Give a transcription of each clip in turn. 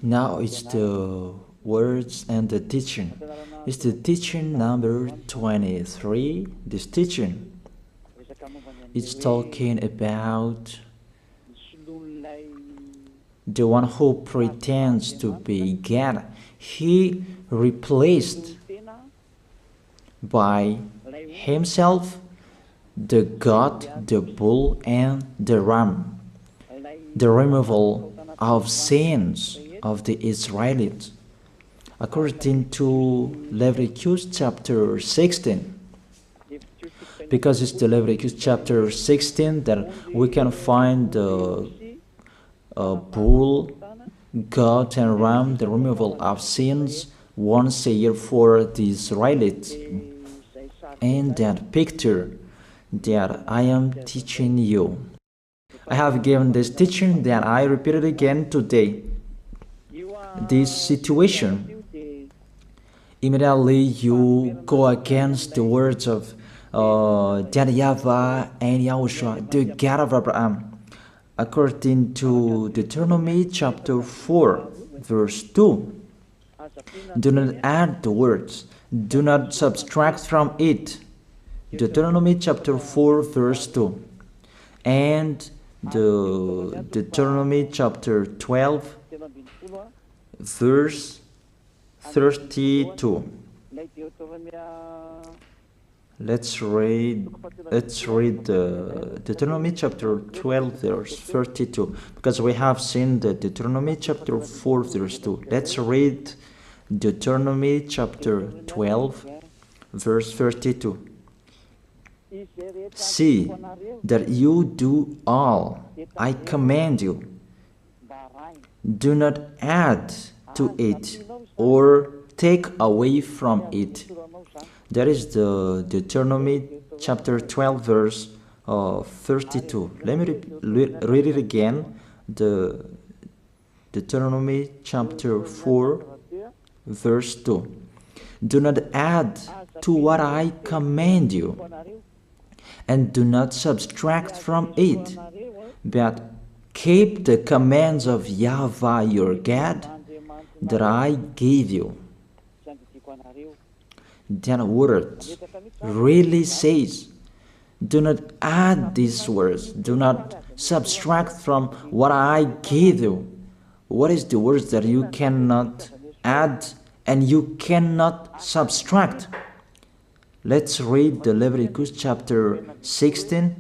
Now it's the words and the teaching. It's the teaching number 23. This teaching, it's talking about the one who pretends to be God. He replaced by himself the goat, the bull, and the ram. The removal of sins of the Israelites. According to Leviticus chapter 16, because it's the Leviticus chapter 16 that we can find the bull, goat, and ram, the removal of sins once a year for the Israelites. And that picture that I am teaching you, I have given this teaching that I repeat it again today. This situation, immediately you go against the words of YAHVAH and YAHOSHUAH, the God of Abraham. According to Deuteronomy chapter 4, verse 2, do not add the words, do not subtract from it. Deuteronomy chapter 4, verse 2. And the Deuteronomy chapter 12, verse 32. Let's read the Deuteronomy chapter 12, verse 32, because we have seen the Deuteronomy chapter 4, verse 2. Let's read Deuteronomy chapter 12, verse 32. See that you do all I command you. Do not add to it or take away from it. That is the Deuteronomy chapter 12, verse 32. Let me read it again. The Deuteronomy chapter 4, verse 2. Do not add to what I command you, and do not subtract from it, but keep the commands of YAHVAH your God that I gave you. That word really says, do not add these words, do not subtract from what I gave you. What is the words that you cannot add and you cannot subtract? Let's read the Leviticus chapter 16.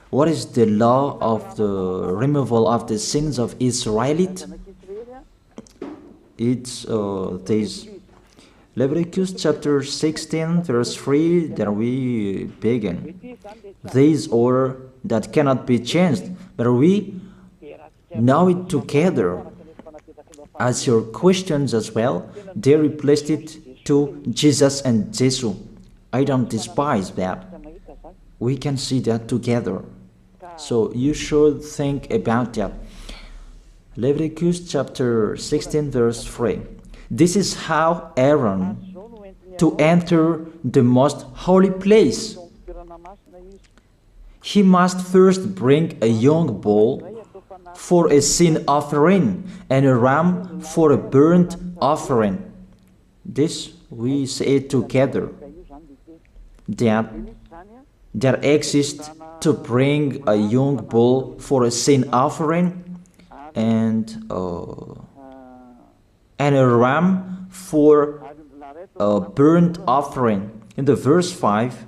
What is the law of the removal of the sins of Israelite? It's this. Leviticus chapter 16, verse 3, that we begin. These order that cannot be changed, but we know it together. As your questions as well, they replaced it to Jesus and Jesus. I don't despise that. We can see that together. So you should think about that. Leviticus chapter 16, verse 3. This is how Aaron to enter the most holy place. He must first bring a young bull for a sin offering and a ram for a burnt offering. This we say together. That exists to bring a young bull for a sin offering and a ram for a burnt offering. In the verse 5,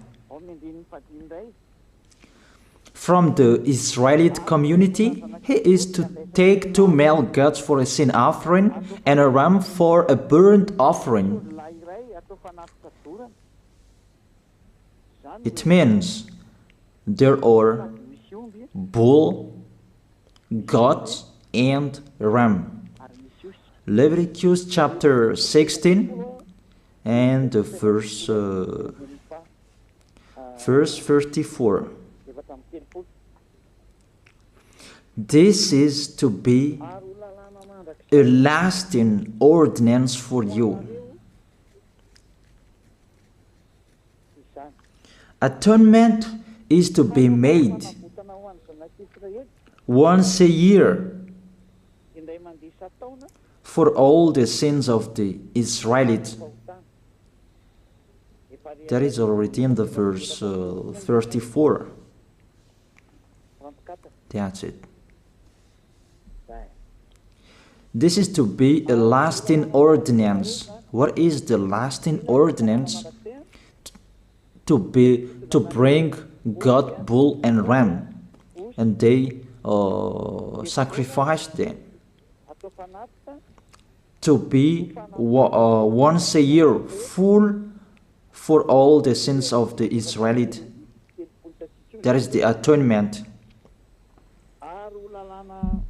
from the Israelite community, he is to take 2 male goats for a sin offering and a ram for a burnt offering. It means there are bull, goat, and ram. Leviticus chapter 16 and the verse 34. This is to be a lasting ordinance for you. Atonement is to be made once a year for all the sins of the Israelites. That is already in the verse 34. That's it. This is to be a lasting ordinance. What is the lasting ordinance? To bring God, bull and ram, and they sacrifice them. To be once a year full for all the sins of the Israelites. That is the atonement.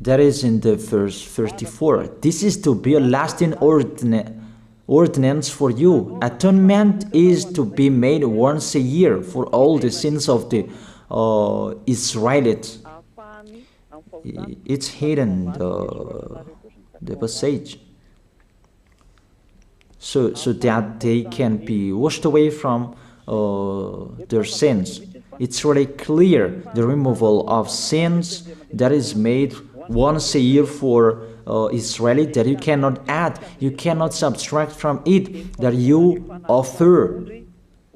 That is in the verse 34. This is to be a lasting ordinance for you. Atonement is to be made once a year for all the sins of the Israelites. It's hidden, the passage. So that they can be washed away from their sins. It's really clear, the removal of sins that is made once a year for Israeli, that you cannot add, you cannot subtract from it, that you offer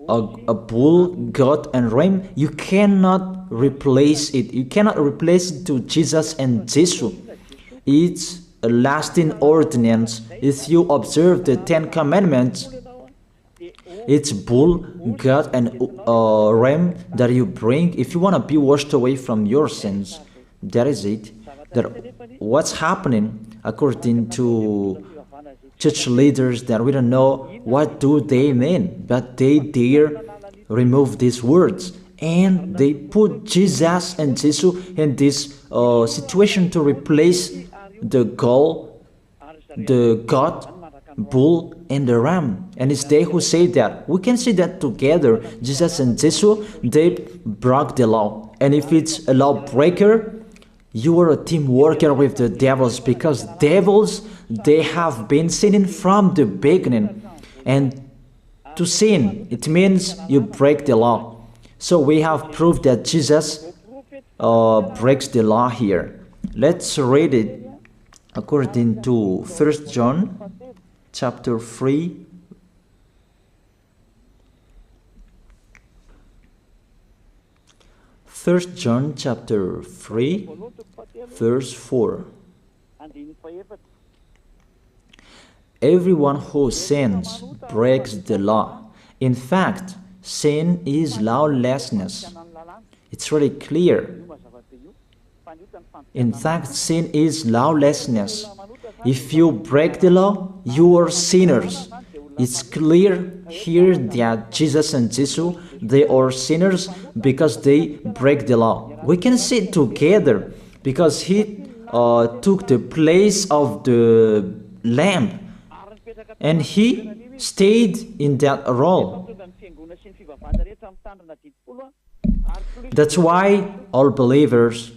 a bull, goat and ram, you cannot replace it. You cannot replace it to Jesus and Jesus. It's a lasting ordinance. If you observe the 10 Commandments, it's bull, goat and ram that you bring if you want to be washed away from your sins. That is it. That what's happening according to church leaders, that we don't know what do they mean, but they dare remove these words and they put Jesus and Jesus in this situation to replace the goat, bull and the ram. And it's they who say that. We can see that together, Jesus and Jesus, they broke the law. And if it's a lawbreaker, you are a team worker with the devils, because devils, they have been sinning from the beginning. And to sin, it means you break the law. So we have proof that Jesus breaks the law here. Let's read it according to 1 John chapter 3. First John chapter 3, verse 4. Everyone who sins breaks the law. In fact, sin is lawlessness. It's really clear. In fact, sin is lawlessness. If you break the law, you are sinners. It's clear here that Jesus and Jesus, they are sinners because they break the law. We can see it together because he took the place of the lamb and he stayed in that role. That's why all believers,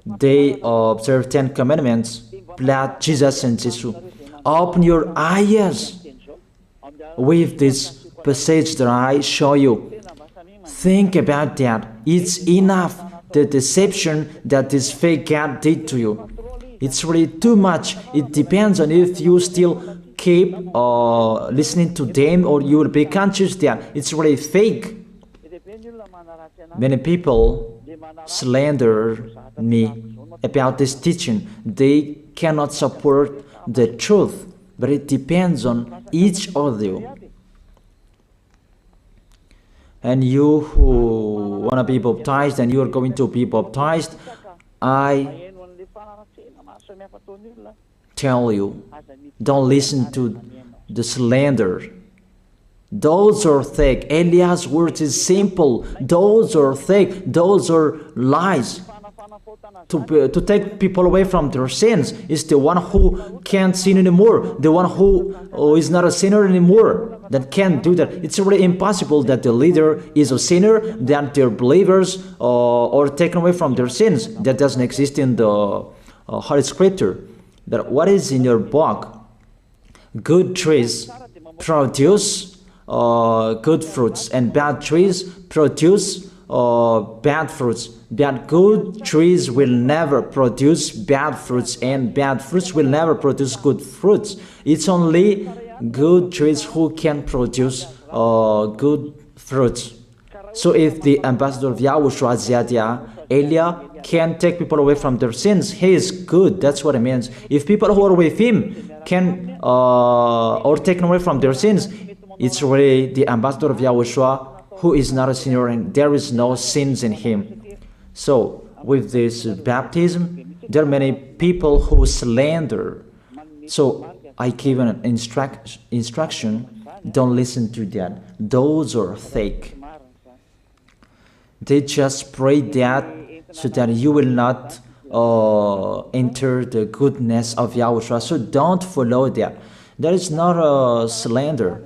they observe 10 commandments, blood, Jesus and Jesus. Open your eyes with this passage that I show you. Think about that. It's enough, the deception that this fake God did to you. It's really too much. It depends on if you still keep listening to them, or you will be conscious that it's really fake. Many people slander me about this teaching. They cannot support the truth, but it depends on each of you. And you who want to be baptized and you are going to be baptized, I tell you, don't listen to the slander. Those are fake. Eliah's words is simple. Those are fake. Those are lies. To take people away from their sins is the one who can't sin anymore. The one who is not a sinner anymore, that can't do that. It's really impossible that the leader is a sinner, that their believers are taken away from their sins. That doesn't exist in the Holy Scripture. That what is in your book? Good trees produce good fruits, and bad trees produce bad fruits. that good trees will never produce bad fruits, and bad fruits will never produce good fruits. It's only good trees who can produce good fruits. So if the ambassador of Yahushua, Zadiah, Elia, can take people away from their sins, he is good. That's what it means. If people who are with him can or taken away from their sins, it's really the ambassador of Yahushua who is not a sinner, and there is no sins in him. So with this baptism, there are many people who slander. So I give an instruction, don't listen to that. Those are fake. They just pray that so that you will not enter the goodness of Yahushua. So don't follow that. That is not a slander.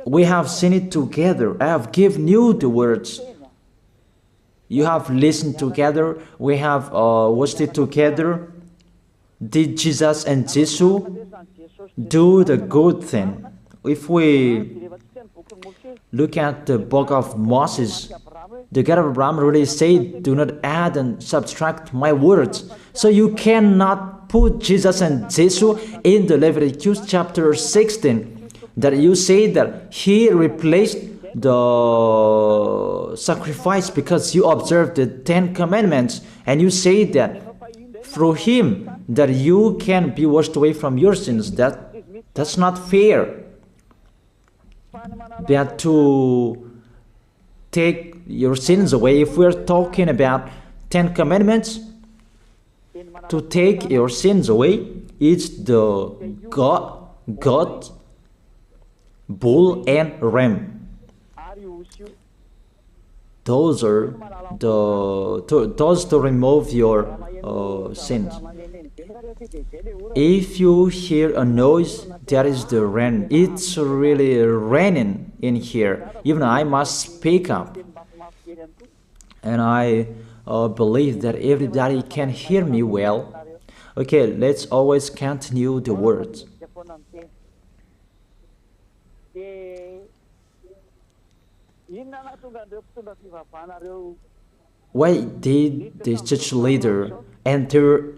We have seen it together. I have given you the words. You have listened together. We have watched it together. Did Jesus and Jesus do the good thing? If we look at the book of Moses, the God of Abraham really said, do not add and subtract my words. So you cannot put Jesus and Jesus in the Leviticus chapter 16. That you say that he replaced the sacrifice because you observed the 10 commandments, and you say that through him that you can be washed away from your sins. That's not fair. That to take your sins away, if we're talking about 10 commandments, to take your sins away, it's the God, bull and ram. Those are those to remove your sins. If you hear a noise, that is the rain. It's really raining in here. Even I must speak up, and I believe that everybody can hear me well. Okay, let's always continue the words. Why did the church leader enter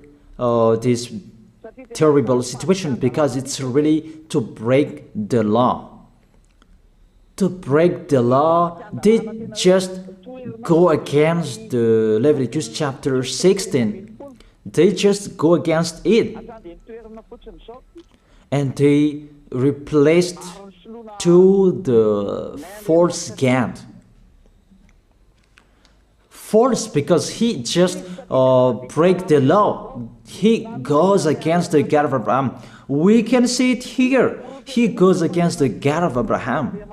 this terrible situation? Because it's really to break the law. To break the law, they just go against the Leviticus chapter 16. They just go against it. And they replaced to the false God. False because he just break the law. He goes against the God of Abraham. We can see it here. He goes against the God of Abraham.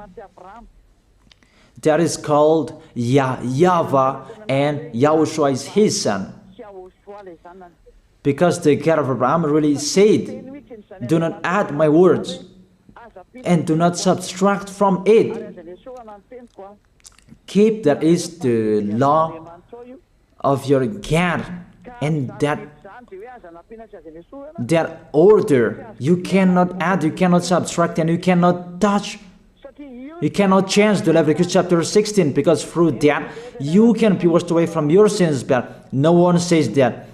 That is called YAHVAH, and Yahushua is his son. Because the God of Abraham really said, do not add my words and do not subtract from it. Keep, that is the law of your God, and that order. You cannot add, you cannot subtract, and you cannot touch. You cannot change the Leviticus chapter 16, because through that you can be washed away from your sins. But no one says that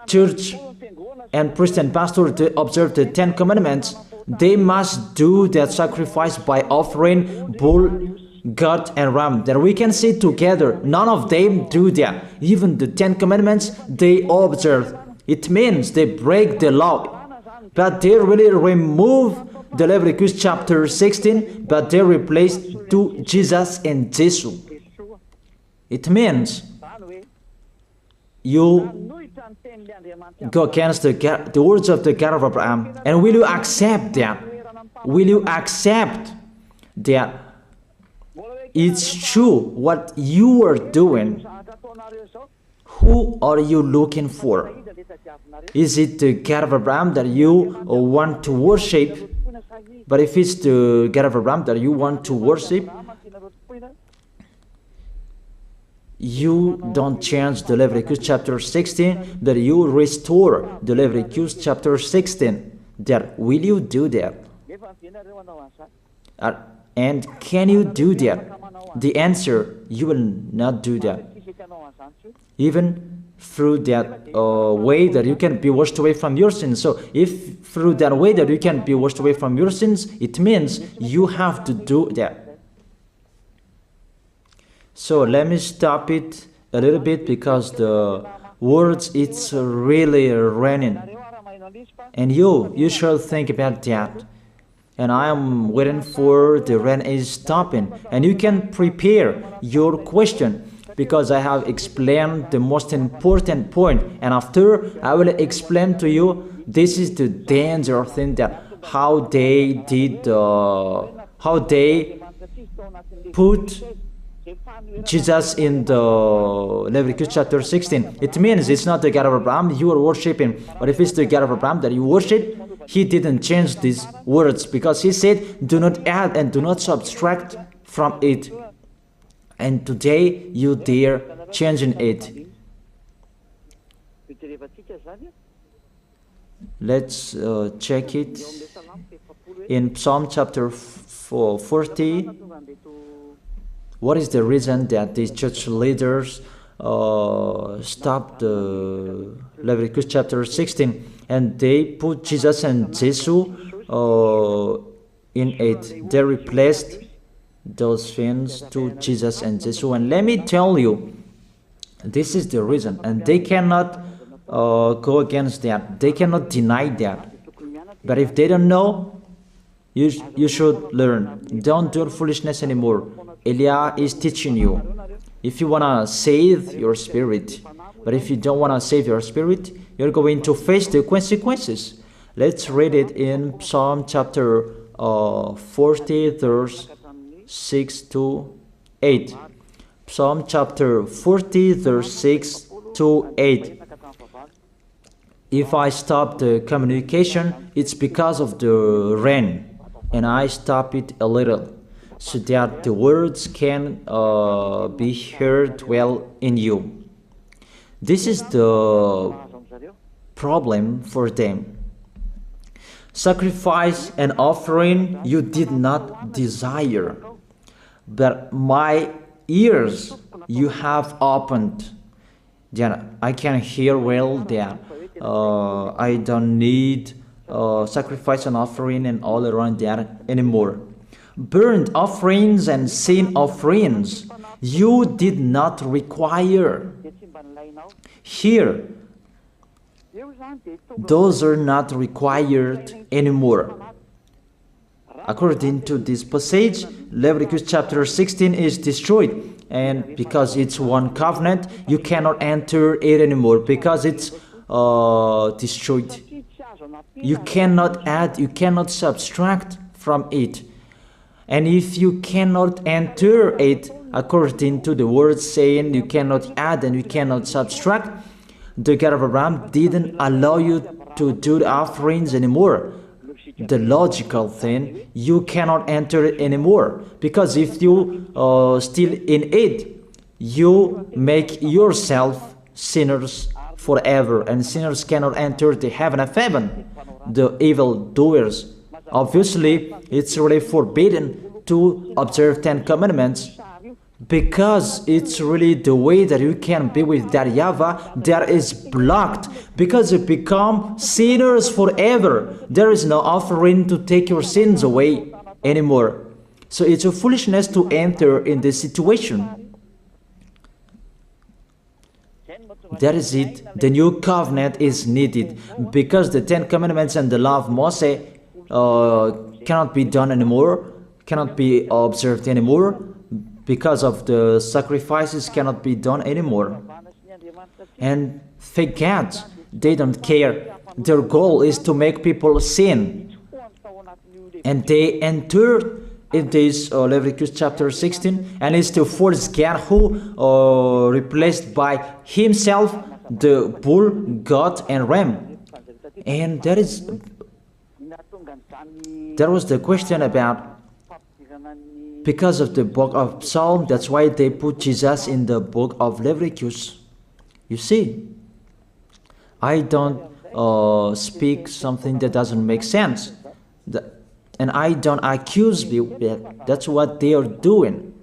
church and priest and pastor to observe the 10 commandments, they must do that sacrifice by offering bull, goat, and ram. That we can see together. None of them do that. Even the 10 commandments they observe. It means they break the law. But they really remove the Leviticus chapter 16, but they replaced to Jesus and Jesus. It means you go against the words of the God of Abraham. And will you accept that? Will you accept that it's true what you are doing? Who are you looking for? Is it the God of Abraham that you want to worship? But if it's the God of Abraham that you want to worship, you don't change the Leviticus chapter 16, that you restore the Leviticus chapter 16. That will you do that? And can you do that? The answer, you will not do that. even through that way that you can be washed away from your sins. So if through that way that you can be washed away from your sins, it means you have to do that. So let me stop it a little bit because the words, it's really raining. And you should think about that. And I am waiting for the rain is stopping. And you can prepare your question because I have explained the most important point. And after I will explain to you, this is the danger thing that how they did, how they put Jesus in the Leviticus chapter 16. It means it's not the God of Abraham you are worshiping, but if it's the God of Abraham that you worship, he didn't change these words because he said, do not add and do not subtract from it. And today you dare changing it. Let's check it in Psalm chapter 40. What is the reason that these church leaders stopped the Leviticus chapter 16 and they put Jesus and Jesus in it? They replaced those things to Jesus and Jesus. And let me tell you, this is the reason, and they cannot go against that. They cannot deny that. But if they don't know, you should learn. Don't do foolishness anymore. Elia is teaching you. If you want to save your spirit, but if you don't want to save your spirit, you're going to face the consequences. Let's read it in Psalm chapter 40, verse 6 to 8. Psalm chapter 40, verse 6 to 8. If I stop the communication, it's because of the rain, and I stop it a little, so that the words can be heard well in you. This is the problem for them. Sacrifice and offering you did not desire, but my ears you have opened. Then I can hear well that I don't need sacrifice and offering and all around that anymore. Burnt offerings and sin offerings you did not require. Here, those are not required anymore. According to this passage, Leviticus chapter 16 is destroyed, and because it's one covenant, you cannot enter it anymore because it's destroyed. You cannot add, you cannot subtract from it. And if you cannot enter it according to the words saying you cannot add and you cannot subtract, the God of Abraham didn't allow you to do the offerings anymore. The logical thing, you cannot enter it anymore, because if you still in it, you make yourself sinners forever, and sinners cannot enter the heaven of heaven, the evil doers. Obviously, it's really forbidden to observe 10 commandments, because it's really the way that you can be with that YAHVAH that is blocked, because you become sinners forever. There is no offering to take your sins away anymore. So it's a foolishness to enter in this situation. That is it. The new covenant is needed, because the 10 commandments and the law of Moses cannot be done anymore, cannot be observed anymore, because of the sacrifices cannot be done anymore. And fake gods, they don't care. Their goal is to make people sin. And they entered in this Leviticus chapter 16, and it's to force God who replaced by himself the bull, goat, and ram. And there was the question about, because of the book of Psalm, that's why they put Jesus in the book of Leviticus. You see, I don't speak something that doesn't make sense. And I don't accuse people. That's what they are doing.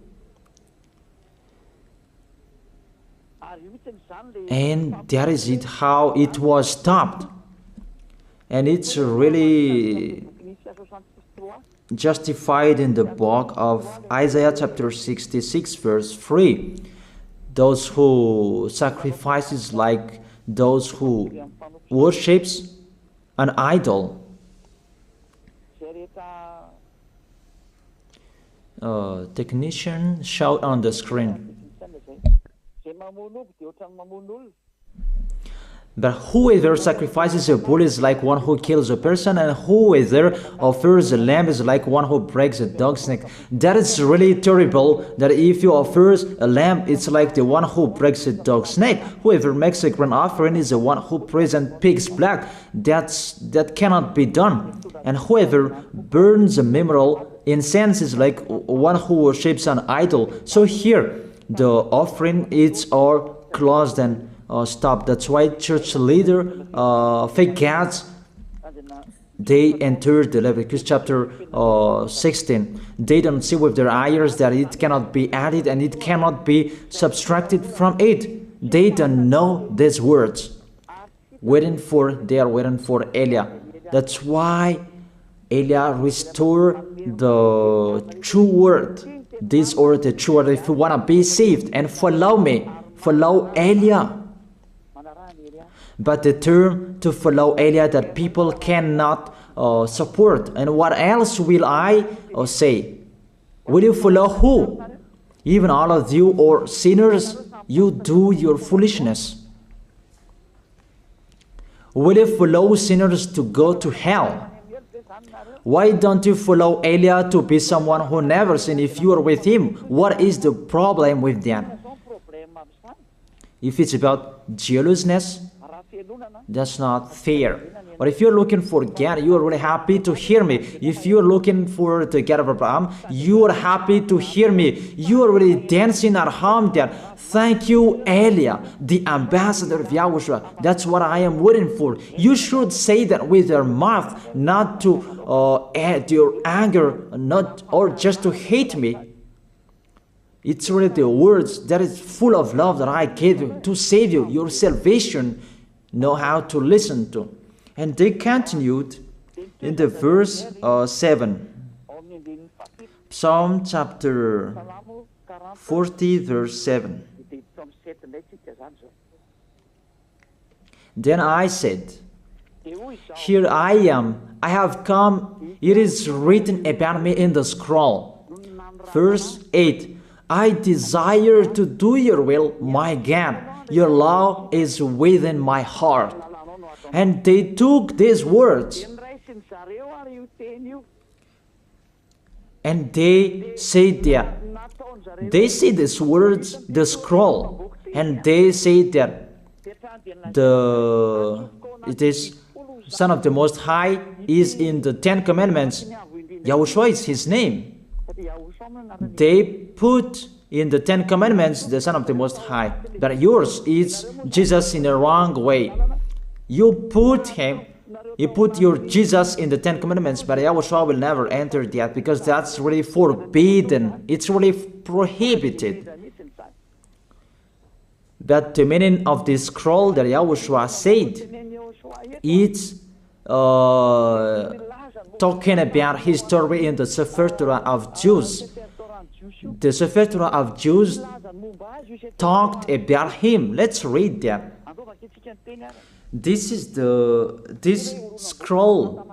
And that is it, how it was stopped. And it's really justified in the book of Isaiah chapter 66 verse 3. Those who sacrifices like those who worships an idol. Technician, shout on the screen. But whoever sacrifices a bull is like one who kills a person, and whoever offers a lamb is like one who breaks a dog's neck. That is really terrible, that if you offer a lamb, it's like the one who breaks a dog's neck. Whoever makes a grain offering is the one who presents pig's blood. That cannot be done. And whoever burns a memorial incense is like one who worships an idol. So here, the offering is all closed and stop. That's why church leader, fake gods, they enter the Leviticus chapter 16. They don't see with their eyes that it cannot be added and it cannot be subtracted from it. They don't know these words. They are waiting for Elia. That's why Elia restored the true word. This or the true word. If you want to be saved and follow me, follow Elia. But the term to follow Elia that people cannot support. And what else will I say? Will you follow who? Even all of you or sinners, you do your foolishness. Will you follow sinners to go to hell? Why don't you follow Elia to be someone who never sinned if you are with him? What is the problem with them? If it's about jealousness, that's not fair. But if you're looking for God, you are really happy to hear me. If you're looking for the God of Abraham, you are happy to hear me. You are really dancing at home there. Thank you, Elia, the ambassador of Yahushua. That's what I am waiting for. You should say that with your mouth, not to add your anger, not or just to hate me. It's really the words that is full of love that I gave you to save you, your salvation. Know how to listen to. And they continued in the verse 7. Psalm chapter 40 verse 7. Then I said, here I am, I have come, it is written about me in the scroll. Verse 8. I desire to do your will, my God. Your law is within my heart. And they took these words and they said that they see these words, the scroll, and they say that it is Son of the Most High is in the 10 Commandments. Yahushua is his name. They put in the 10 Commandments the Son of the Most High, but yours is Jesus in the wrong way. You put your Jesus in the 10 Commandments, but Yahushua will never enter that because that's really forbidden. It's really prohibited. But the meaning of this scroll that Yahushua said, it's talking about his story in the Sefer Torah of Jews. The Sefer Torah of Jews talked about him. Let's read that. This scroll.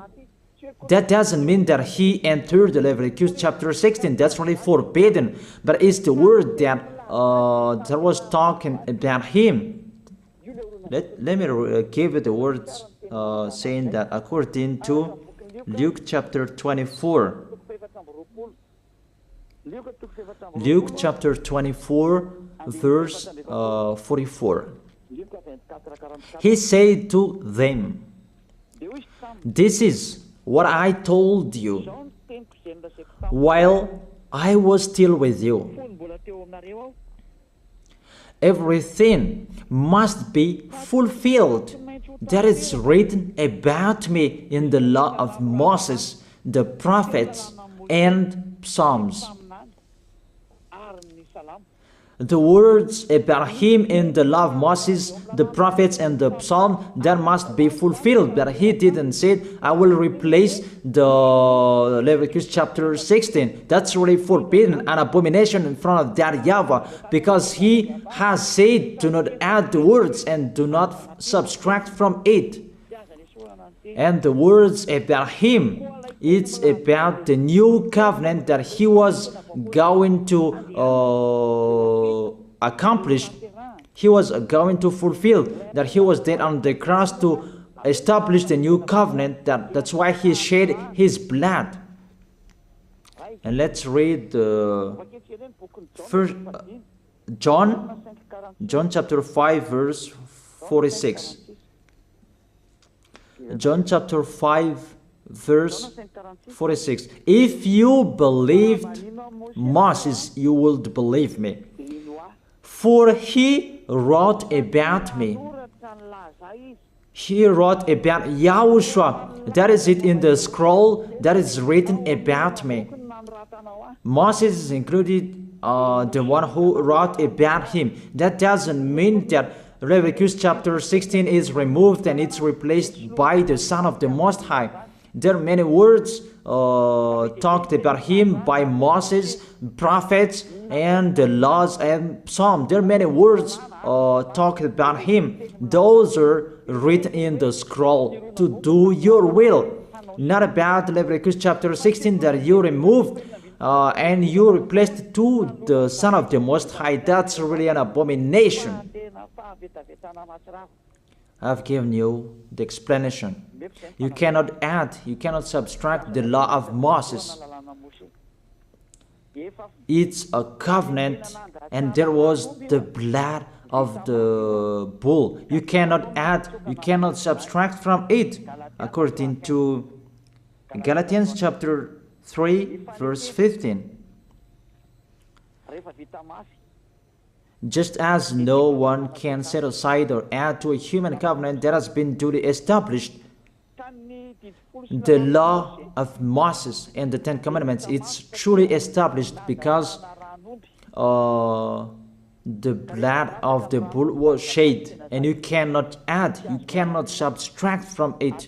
That doesn't mean that he entered the Leviticus chapter 16. That's really forbidden. But it's the word that was talking about him. Let me give you the words saying that according to Luke chapter 24. Luke chapter 24 verse 44. He said to them, this is what I told you while I was still with you. Everything must be fulfilled that is written about me in the law of Moses, the prophets, and Psalms. the words about him in the law of Moses, the prophets, and the psalm, that must be fulfilled. But he didn't say, I will replace the Leviticus chapter 16. That's really forbidden, an abomination in front of that YAHVAH, because he has said, do not add the words and do not subtract from it. And the words about him, it's about the new covenant that he was going to accomplish. He was going to fulfill, that he was dead on the cross to establish the new covenant. That's why he shed his blood. And let's read first John chapter 5 verse 46. John chapter 5 verse 46. If you believed Moses, you would believe me, for he wrote about me. He wrote about YAHOSHUAH. That is it in the scroll that is written about me. Moses is included, the one who wrote about him. That doesn't mean that Leviticus chapter 16 is removed and it's replaced by the Son of the Most High. There are many words talked about him by Moses, prophets, and the laws and psalm. There are many words talked about him. Those are written in the scroll to do your will. Not about Leviticus chapter 16 that you removed and you replaced to the Son of the Most High. That's really an abomination. I've given you the explanation. You cannot add, you cannot subtract the law of Moses. It's a covenant, and there was the blood of the bull. You cannot add, you cannot subtract from it, according to Galatians chapter 3 verse 15. Just as no one can set aside or add to a human covenant that has been duly established, the law of Moses and the Ten Commandments, it's truly established because the blood of the bull was shed, and you cannot add, you cannot subtract from it.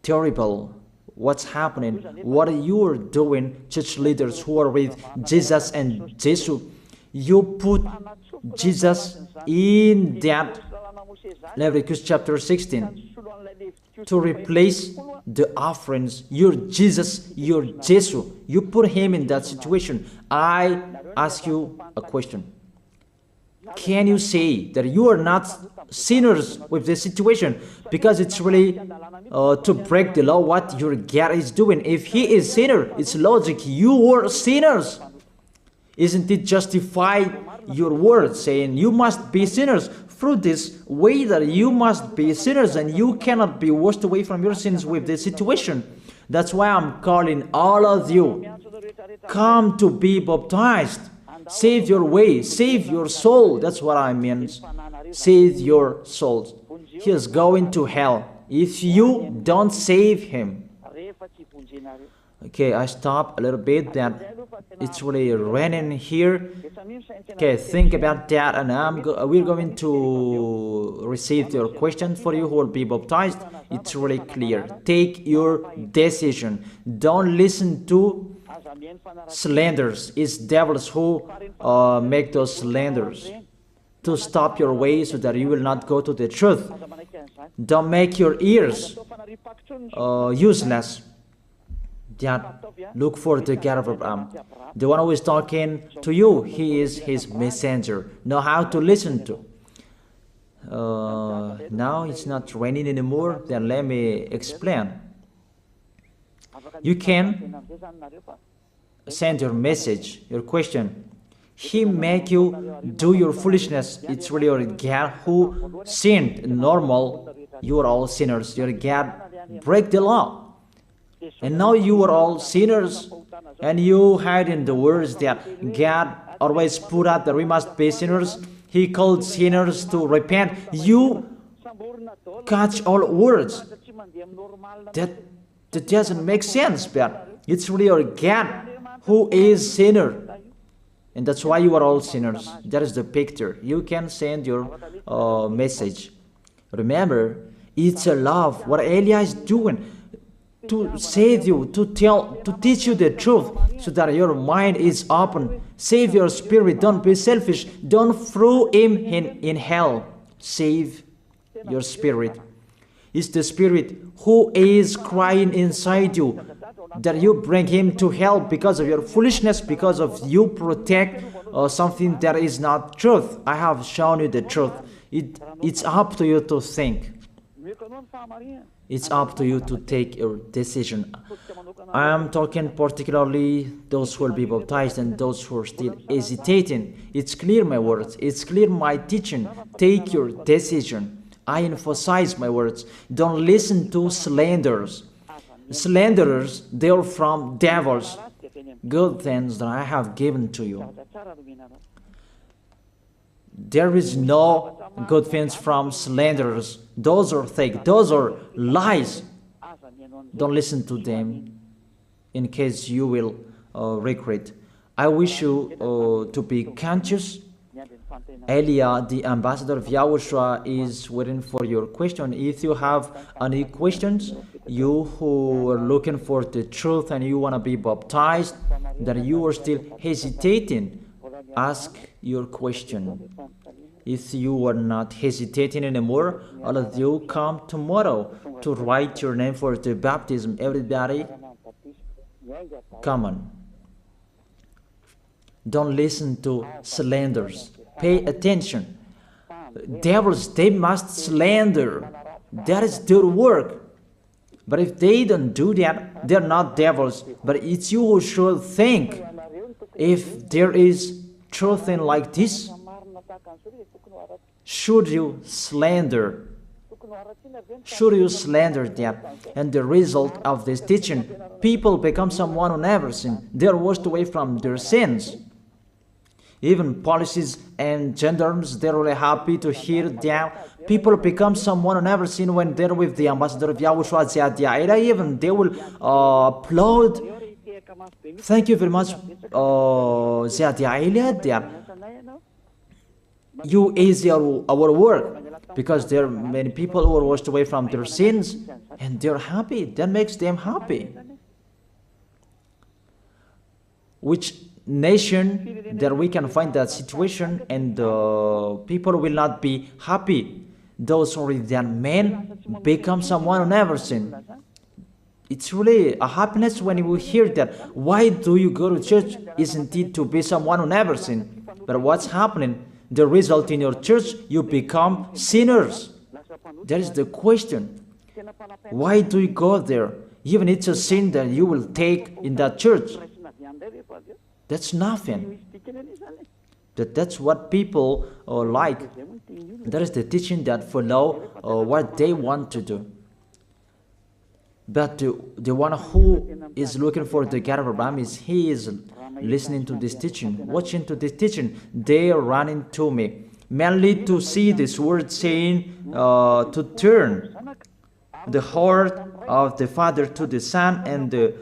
Terrible. What's happening? What are you doing, church leaders who are with Jesus and Jesus? You put Jesus in that Leviticus chapter 16 to replace the offerings. You're Jesus, you're Jesus. You put him in that situation. I ask you a question. Can you say that you are not sinners with this situation? Because it's really to break the law what your God is doing. If he is sinner, it's logic. You are sinners. Isn't it justify your word saying you must be sinners through this way that you must be sinners and you cannot be washed away from your sins with this situation? That's why I'm calling all of you, come to be baptized. Save your way, save your soul. That's what I mean. Save your souls. He is going to hell if you don't save him. Okay, I stop a little bit. That it's really raining here. Okay, think about that, and we're going to receive your question for you who will be baptized. It's really clear. Take your decision. Don't listen to slanders. It's devils who make those slanders to stop your way so that you will not go to the truth. Don't make your ears useless. That look for the God of Abraham. The one who is talking to you, he is his messenger. Know how to listen to. Now it's not raining anymore. Then let me explain. You can send your message, your question. He make you do your foolishness. It's really your God who sinned. Normal, you are all sinners. Your God break the law. And now you are all sinners, and you hide in the words that God always put out that we must be sinners. He called sinners to repent. You catch all words. That doesn't make sense, but it's really your God who is sinner. And that's why you are all sinners. That is the picture. You can send your message. Remember, it's a love. What Elia is doing to save you, to teach you the truth, so that your mind is open. Save your spirit. Don't be selfish. Don't throw him in hell. Save your spirit. It's the spirit who is crying inside you, that you bring him to hell because of your foolishness, because of you protect something that is not truth. I have shown you the truth. It's up to you to think. It's up to you to take your decision. I am talking particularly those who will be baptized and those who are still hesitating. It's clear my words. It's clear my teaching. Take your decision. I emphasize my words. Don't listen to slanders. Slanderers, they are from devils. Good things that I have given to you. There is no good things from slanderers. Those are fake. Those are lies. Don't listen to them in case you will regret. I wish you to be conscious. Elia, the ambassador of Yahushua, is waiting for your question. If you have any questions, you who are looking for the truth and you want to be baptized, that you are still hesitating, ask your question. If you are not hesitating anymore, all of you come tomorrow to write your name for the baptism. Everybody, come on. Don't listen to slanders. Pay attention. Devils, they must slander. That is their work. But if they don't do that, they're not devils. But it's you who should think. If there is truth in like this, should you slander? Should you slander that? And the result of this teaching, people become someone who never sinned. They are washed away from their sins. Even policies and gendarmes, they're really happy to hear that. People become someone who never sinned when they're with the ambassador of Yahushua. Even they will applaud. Thank you very much, that you easy our work, because there are many people who are washed away from their sins and they're happy. That makes them happy. Which nation that we can find that situation and people will not be happy? Those only that men become someone who never sinned. It's really a happiness when you hear that. Why do you go to church? Isn't it to be someone who never sinned? But what's happening? The result in your church, you become sinners. That is the question. Why do you go there? Even it's a sin that you will take in that church. That's nothing. That's what people like. That is the teaching that follow what they want to do. But the one who is looking for the God of Abraham he is listening to this teaching, watching to this teaching. They are running to me, mainly to see this word saying to turn the heart of the Father to the Son, and the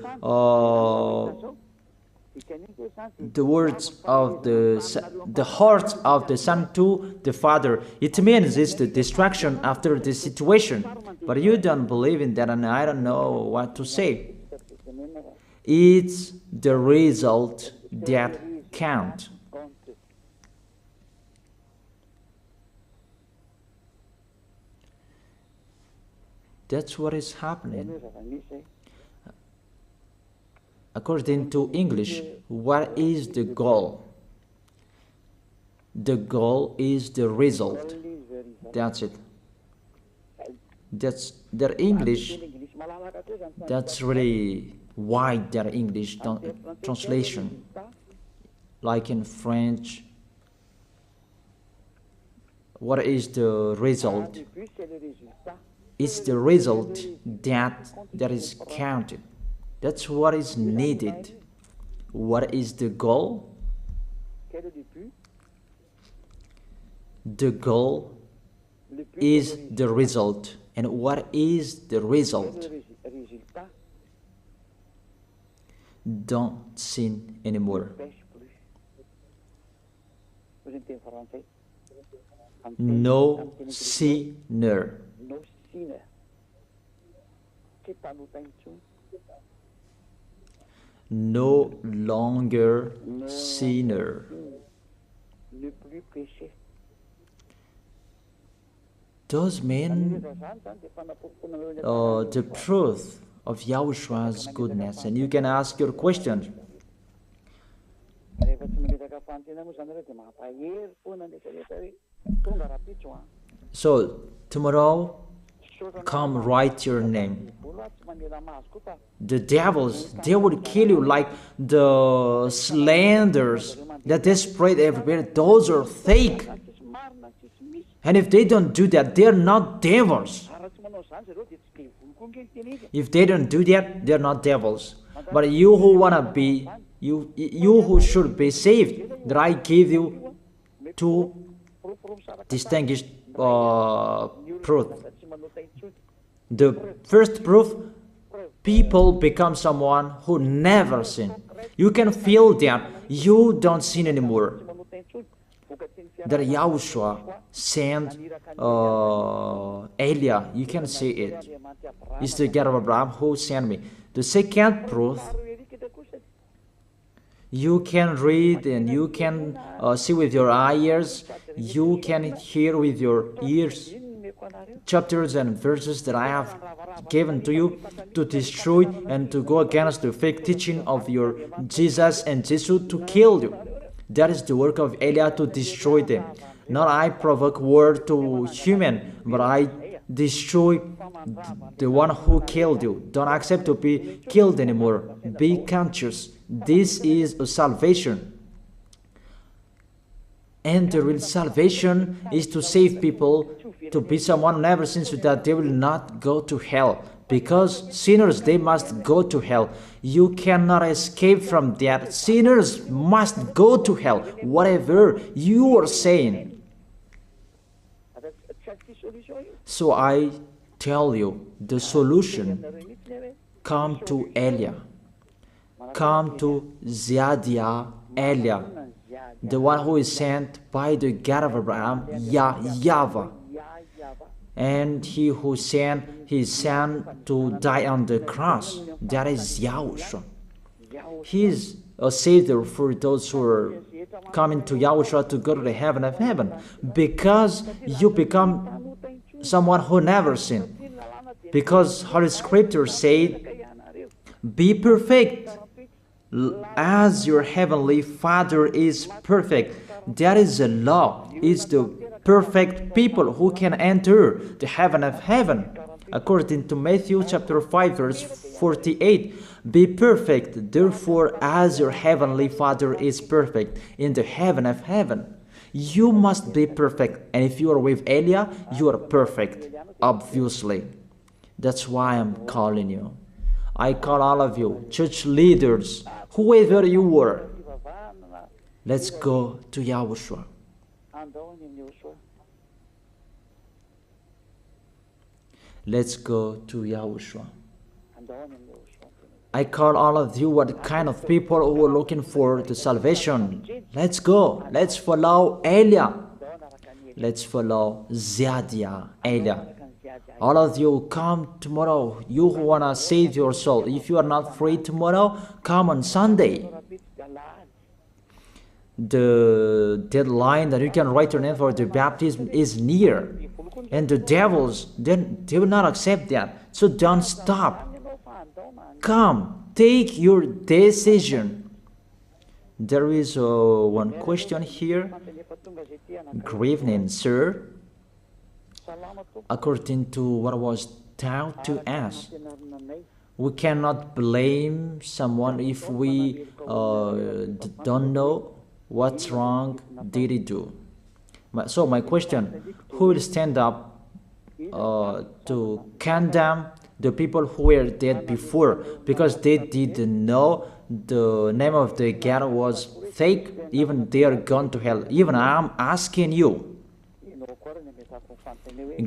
words of the heart of the Son to the Father. It means it's the distraction after the situation. But you don't believe in that, and I don't know what to say. It's the result that counts. That's what is happening. According to English, what is the goal? The goal is the result. That's it. That's their English. That's really wide, their English translation. Like in French, what is the result? It's the result that is counted. That's what is needed. What is the goal? The goal is the result. And what is the result? Don't sin anymore. No sinner. No longer sinner. Those mean the truth of Yahoshua's goodness. And you can ask your question. So tomorrow, come write your name. The devils, they will kill you like the slanders that they spread everywhere. Those are fake. And if they don't do that, they're not devils. If they don't do that, they're not devils. But you who wanna be, you who should be saved, that I give you two distinguished proof. The first proof, people become someone who never sin. You can feel that you don't sin anymore. That Yahushua sent Elia, you can see it. It's the God of Abraham who sent me. The second proof, you can read and you can see with your eyes, you can hear with your ears chapters and verses that I have given to you to destroy and to go against the fake teaching of your Jesus and Jesus to kill you. That is the work of Elia, to destroy them. Not I provoke war to human, but I destroy the one who killed you. Don't accept to be killed anymore. Be conscious. This is a salvation. And the real salvation is to save people, to be someone who never sins, so that they will not go to hell. Because sinners, they must go to hell. You cannot escape from that. Sinners must go to hell, whatever you are saying. So I tell you, the solution, come to Elia. Come to Ziadia Elia, the one who is sent by the God of Abraham, YAHVAH. And he who sent his son to die on the cross, that is Yahushua. He is a savior for those who are coming to Yahushua to go to the heaven of heaven, because you become someone who never sinned. Because Holy Scripture said, be perfect as your heavenly Father is perfect. That is the law. It's the perfect people who can enter the heaven of heaven. According to Matthew chapter 5 verse 48, be perfect, therefore, as your heavenly Father is perfect in the heaven of heaven. You must be perfect, and if you are with Elia, you are perfect, obviously. That's why I'm calling you. I call all of you, church leaders, whoever you were, let's go to Yahushua. Let's go to Yahushua. I call all of you, what kind of people who are looking for the salvation. Let's go. Let's follow Elia. Let's follow Ziadia Elia. All of you, come tomorrow. You who want to save your soul. If you are not free tomorrow, come on Sunday. The deadline that you can write your name for the baptism is near. And the devils, they will not accept that. So don't stop. Come, take your decision. There is one question here. Good evening, sir. According to what was taught to us, we cannot blame someone if we don't know what's wrong did he do. So my question, who will stand up to condemn the people who were dead before because they didn't know the name of the God was fake? Even they are gone to hell. Even I'm asking you,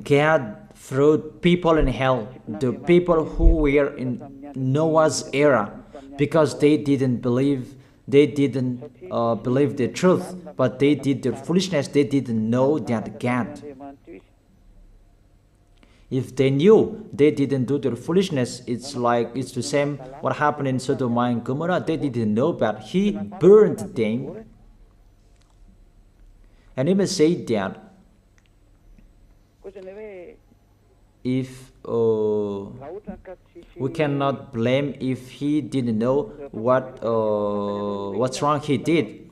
God threw people in hell, the people who were in Noah's era, because they didn't believe They didn't believe the truth, but they did their foolishness. They didn't know that God. If they knew, they didn't do their foolishness. It's the same what happened in Sodom and Gomorrah. They didn't know, but He burned them. And even say that if we cannot blame if he didn't know what's wrong he did.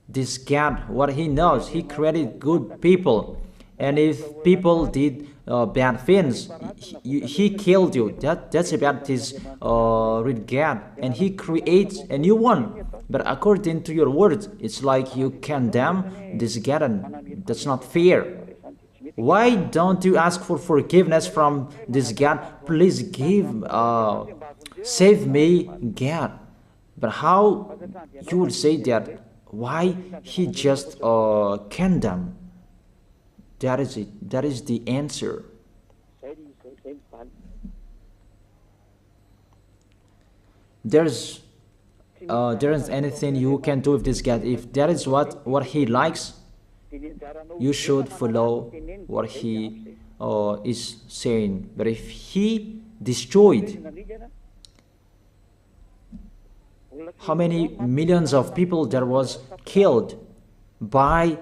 This God, what He knows, He created good people, and if people did bad things, He killed you. That's about His real God, and He creates a new one. But according to your words, it's like you condemn this God, and that's not fair. Why don't you ask for forgiveness from this God? Please save me, God. But how you would say that? Why He just condemn? That is it. That is the answer. There isn't anything you can do with this God. If that is what He likes, you should follow what He is saying. But if He destroyed, how many millions of people there was killed by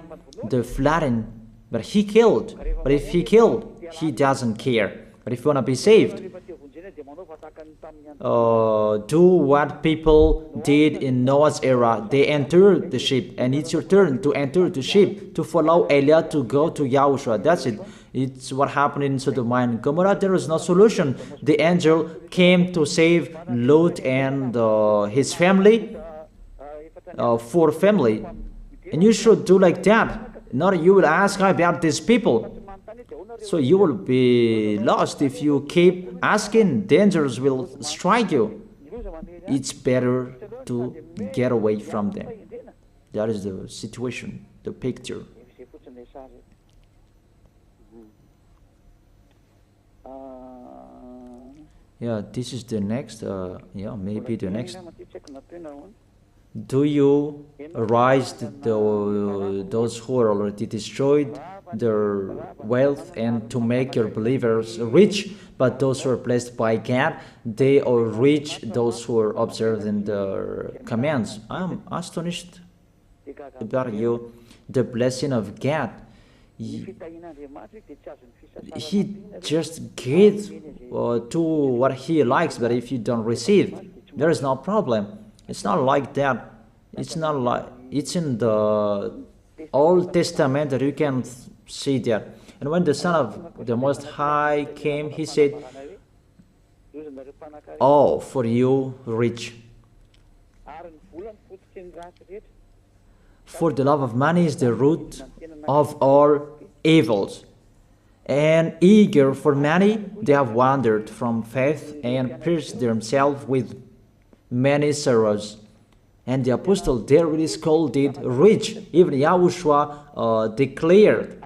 the flooding? But He killed. But if He killed, He doesn't care. But if you want to be saved, do what people did in Noah's era. They entered the ship, and it's your turn to enter the ship, to follow Elijah, to go to YAHOSHUAH. That's it. It's what happened in Sodom and Gomorrah. There was no solution. The angel came to save Lot and his family, four family. And you should do like that. Not you will ask about these people. So you will be lost if you keep asking. Dangers will strike you. It's better to get away from them. That is the situation, the picture. Yeah, this is the next, maybe the next. Do you arise those who are already destroyed their wealth, and to make your believers rich? But those who are blessed by God, they are rich, those who are observing their commands. I'm astonished about you, the blessing of God. He just gives to what He likes, but if you don't receive, there is no problem. It's not like that. It's not like it's in the Old Testament that you can see that. And when the Son of the Most High came, He said, "Oh, for you rich, for the love of money is the root of all evils, and eager for money, they have wandered from faith and pierced themselves with many sorrows." And the apostle there is called it rich. Even YAHOSHUAH declared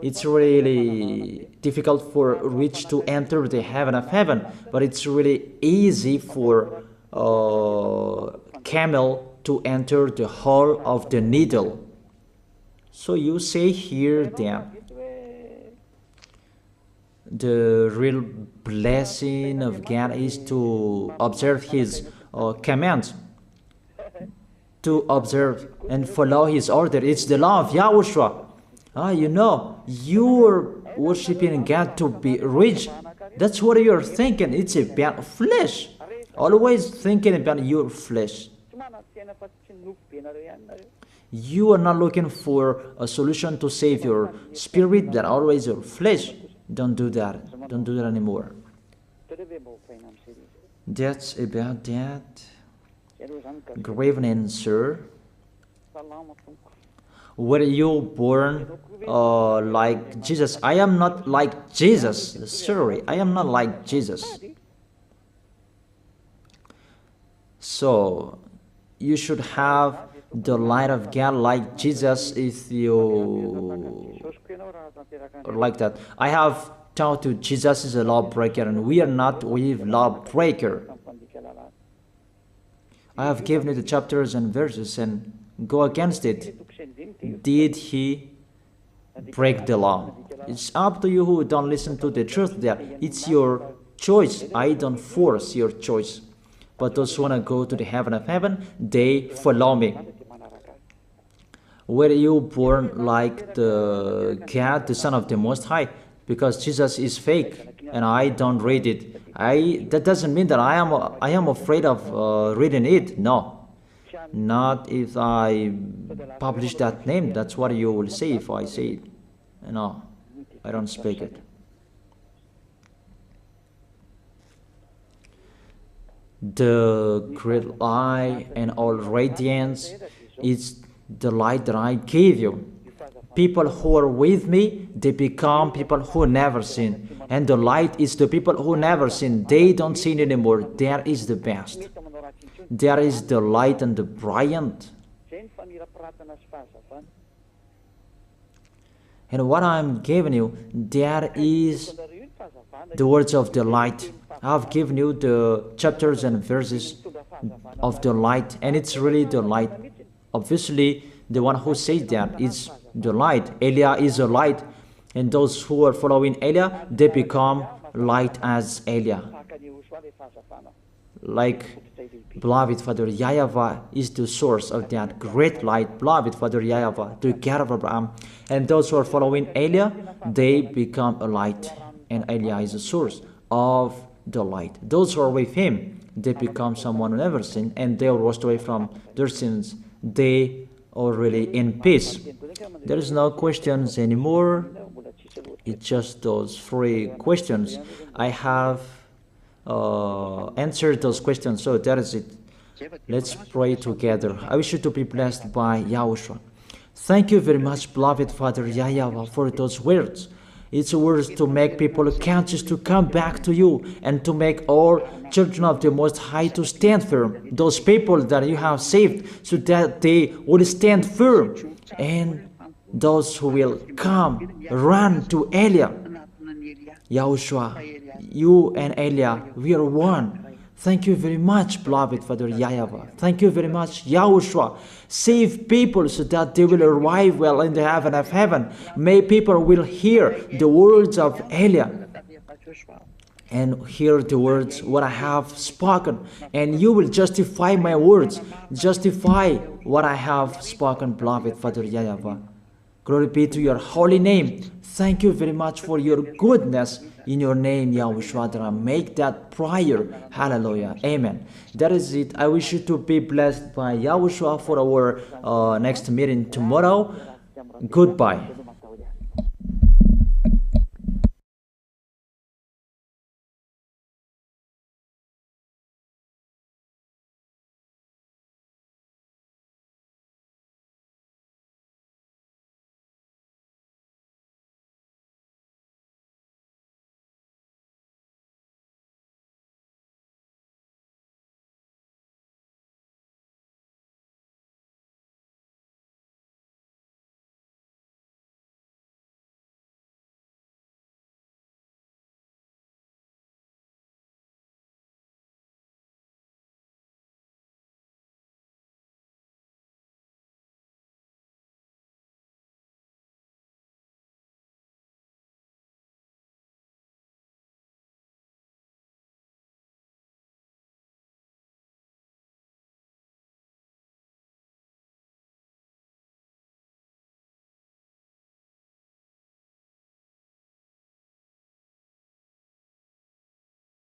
it's really difficult for rich to enter the heaven of heaven, but it's really easy for camel to enter the hole of the needle. So you say here that the real blessing of God is to observe His commands, to observe and follow His order. It's the law of YAHOSHUAH. You know, you're worshiping God to be rich. That's what you're thinking. It's about flesh. Always thinking about your flesh. You are not looking for a solution to save your spirit, but always your flesh. Don't do that. Don't do that anymore. That's about that. Good evening, sir. Were you born like Jesus? I am not like Jesus. Sorry, I am not like Jesus. So, you should have the light of God like Jesus if you are like that. I have taught you Jesus is a lawbreaker, and we are not with lawbreaker. I have given you the chapters and verses and go against it. Did he break the law? It's up to you who don't listen to the truth there. It's your choice. I don't force your choice. But those who want to go to the heaven of heaven, they follow me. Were you born like the God, the Son of the Most High? Because Jesus is fake and I don't read it. That doesn't mean that I am afraid of reading it. No, not if I publish that name. That's what you will say if I say it. No, I don't speak it. The great light and all radiance is the light that I gave you. People who are with me, they become people who never sin. And the light is the people who never sin. They don't sin anymore. There is the best. There is the light and the brilliant. And what I'm giving you, there is the words of the light. I've given you the chapters and verses of the light, and it's really the light. Obviously, the one who says that is the light. Elia is a light, and those who are following Elia, they become light as Elia. Like beloved Father YAHVAH is the source of that great light. Beloved Father YAHVAH, the God of Abraham. And those who are following Elia, they become a light. And Elia is the source of the light. Those who are with him, they become someone who never sinned, and they are washed away from their sins. They are really in peace. There is no questions anymore. It's just those 3 questions. I have answered those questions, so that is it. Let's pray together. I wish you to be blessed by YAHOSHUAH. Thank you very much, beloved Father YAHVAH, for those words. It's words to make people conscious to come back to you and to make all children of the Most High to stand firm. Those people that you have saved, so that they will stand firm. And those who will come, run to Elia. YAHOSHUAH, you and Elia, we are one. Thank you very much, beloved Father YAHVAH. Thank you very much, YAHOSHUAH. Save people so that they will arrive well in the heaven of heaven. May people will hear the words of Elia and hear the words what I have spoken. And you will justify my words. Justify what I have spoken, beloved Father YAHVAH. Glory be to your holy name. Thank you very much for your goodness. In your name, YAHOSHUAH, that I make that prayer. Hallelujah. Amen. That is it. I wish you to be blessed by YAHOSHUAH for our next meeting tomorrow. Goodbye.